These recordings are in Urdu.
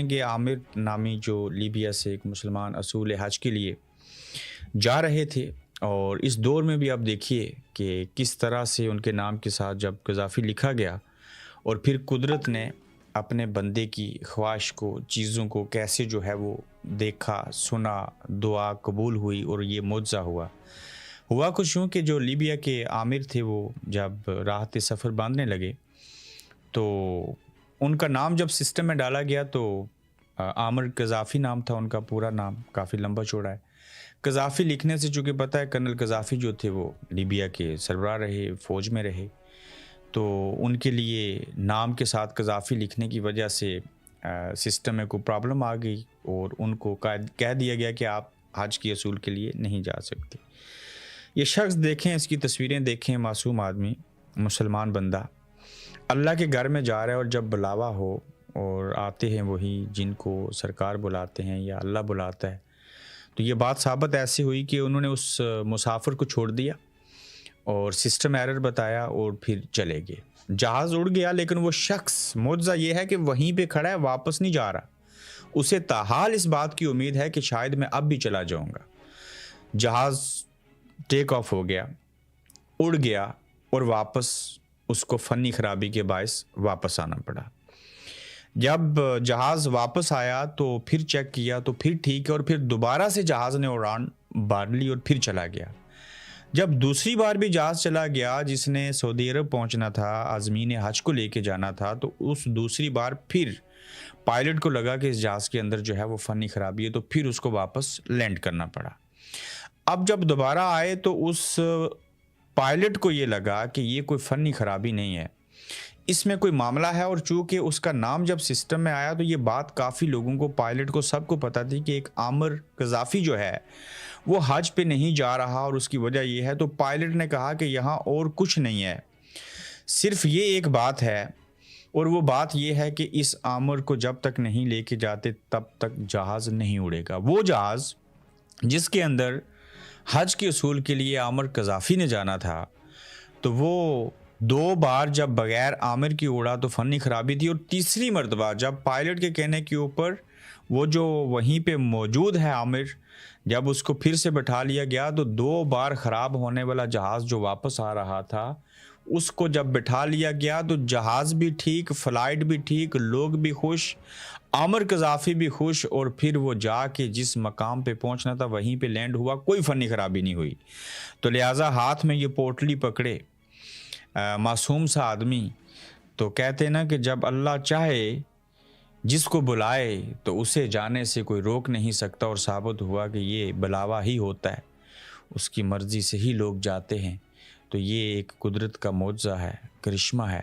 کہ عامر نامی جو لیبیا سے ایک مسلمان اصول حج کے لیے جا رہے تھے، اور اس دور میں بھی آپ دیکھیے کہ کس طرح سے ان کے نام کے ساتھ جب قذافی لکھا گیا اور پھر قدرت نے اپنے بندے کی خواہش کو، چیزوں کو کیسے جو ہے وہ دیکھا، سنا، دعا قبول ہوئی اور یہ معجزہ ہوا کچھ یوں کہ جو لیبیا کے عامر تھے وہ جب راحت سفر باندھنے لگے تو ان کا نام جب سسٹم میں ڈالا گیا تو عامر قذافی نام تھا ان کا پورا نام، کافی لمبا چوڑا ہے۔ قذافی لکھنے سے چونکہ پتہ ہے کرنل قذافی جو تھے وہ لیبیا کے سربراہ رہے، فوج میں رہے، تو ان کے لیے نام کے ساتھ قذافی لکھنے کی وجہ سے سسٹم میں کوئی پرابلم آ گئی اور ان کو کہہ دیا گیا کہ آپ حج کی اصول کے لیے نہیں جا سکتے۔ یہ شخص دیکھیں، اس کی تصویریں دیکھیں، معصوم آدمی، مسلمان بندہ اللہ کے گھر میں جا رہا ہے، اور جب بلاوا ہو اور آتے ہیں وہی جن کو سرکار بلاتے ہیں یا اللہ بلاتا ہے، تو یہ بات ثابت ایسی ہوئی کہ انہوں نے اس مسافر کو چھوڑ دیا اور سسٹم ایرر بتایا اور پھر چلے گئے۔ جہاز اڑ گیا، لیکن وہ شخص، معجزہ یہ ہے کہ وہیں پہ کھڑا ہے، واپس نہیں جا رہا۔ اسے تاحال اس بات کی امید ہے کہ شاید میں اب بھی چلا جاؤں گا۔ جہاز ٹیک آف ہو گیا، اڑ گیا، اور واپس اس کو فنی خرابی کے باعث واپس آنا پڑا۔ جب جہاز واپس آیا تو پھر چیک کیا تو پھر ٹھیک ہے، اور پھر دوبارہ سے جہاز نے اڑان بھر لی اور پھر چلا گیا۔ جب دوسری بار بھی جہاز چلا گیا جس نے سعودی عرب پہنچنا تھا، عازمین حج کو لے کے جانا تھا، تو اس دوسری بار پھر پائلٹ کو لگا کہ اس جہاز کے اندر جو ہے وہ فنی خرابی ہے، تو پھر اس کو واپس لینڈ کرنا پڑا۔ اب جب دوبارہ آئے تو اس پائلٹ کو یہ لگا کہ یہ کوئی فنی خرابی نہیں ہے، اس میں کوئی معاملہ ہے، اور چونکہ اس کا نام جب سسٹم میں آیا تو یہ بات کافی لوگوں کو، پائلٹ کو، سب کو پتہ تھی کہ ایک عامر قذافی جو ہے وہ حج پہ نہیں جا رہا، اور اس کی وجہ یہ ہے۔ تو پائلٹ نے کہا کہ یہاں اور کچھ نہیں ہے، صرف یہ ایک بات ہے، اور وہ بات یہ ہے کہ اس عامر کو جب تک نہیں لے کے جاتے تب تک جہاز نہیں اڑے گا۔ وہ جہاز جس کے اندر حج کے اصول کے لیے عامر قذافی نے جانا تھا، تو وہ 2 بار جب بغیر عامر کی اڑا تو فنی خرابی تھی، اور تیسری مرتبہ جب پائلٹ کے کہنے کے اوپر وہ جو وہیں پہ موجود ہے عامر، جب اس کو پھر سے بٹھا لیا گیا تو 2 بار خراب ہونے والا جہاز جو واپس آ رہا تھا اس کو جب بٹھا لیا گیا تو جہاز بھی ٹھیک، فلائٹ بھی ٹھیک، لوگ بھی خوش، عامر قذافی بھی خوش، اور پھر وہ جا کے جس مقام پہ پہنچنا تھا وہیں پہ لینڈ ہوا، کوئی فنی خرابی نہیں ہوئی۔ تو لہٰذا ہاتھ میں یہ پوٹلی پکڑے معصوم سا آدمی، تو کہتے نا کہ جب اللہ چاہے جس کو بلائے تو اسے جانے سے کوئی روک نہیں سکتا، اور ثابت ہوا کہ یہ بلاوا ہی ہوتا ہے، اس کی مرضی سے ہی لوگ جاتے ہیں۔ تو یہ ایک قدرت کا معجزہ ہے، کرشمہ ہے،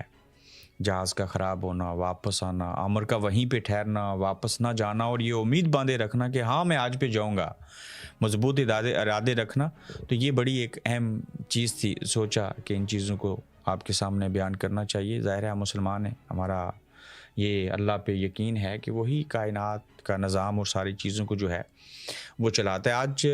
جہاز کا خراب ہونا، واپس آنا، عامر کا وہیں پہ ٹھہرنا، واپس نہ جانا، اور یہ امید باندھے رکھنا کہ ہاں میں آج پہ جاؤں گا، مضبوط ارادے رکھنا۔ تو یہ بڑی ایک اہم چیز تھی، سوچا کہ ان چیزوں کو آپ کے سامنے بیان کرنا چاہیے۔ ظاہر ہے ہم مسلمان ہیں، ہمارا یہ اللہ پہ یقین ہے کہ وہی کائنات کا نظام اور ساری چیزوں کو جو ہے وہ چلاتا ہے۔ آج